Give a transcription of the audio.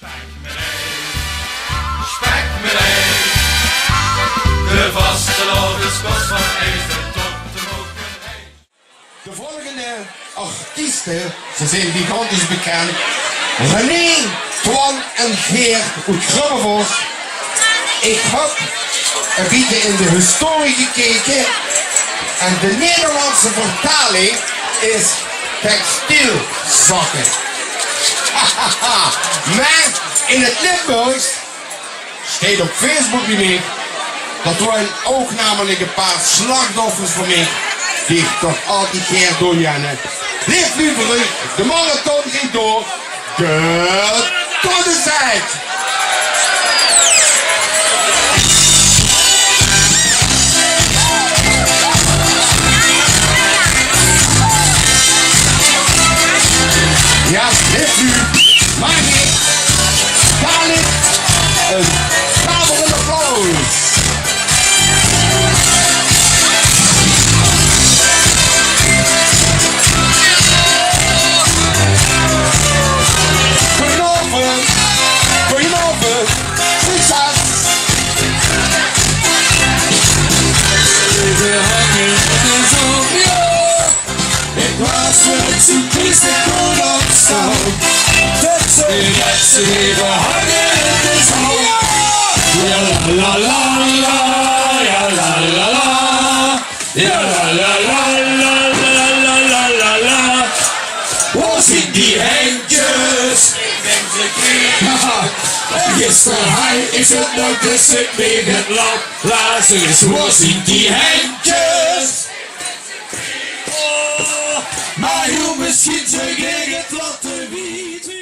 Spekmelee, de vastelovens van Eefde tot de mokerij. De volgende artiesten, ze zijn gigantisch bekend. René, Twan en Geert uit Grubbevoort. Ik heb een beetje in de historie gekeken. En de Nederlandse vertaling is textielzakken. Maar in het Limburgs staat op Facebook niet meer. Dat waren ook namelijk een paar slachtoffers van mij. Die ik toch altijd keer doorjannen. Leef nu voor u, de marathon ging door. De Tonnenzeit. Ja, leef nu. Maar niet. Daar ligt een kamerend applaus. Goedenavond, succes! Ik was met zo'n triest en goed op zo. Dat ze even hangen in de zon. Ja la la la, ja la la la, ja la la la la la la la la. Waar zijn die handjes? Ik ben ze kwijt. Gisteren hij is het nog tussen mee het land. Laatst eens, waar zijn die handjes? Maar hoe misschien zo gegen het laten weten.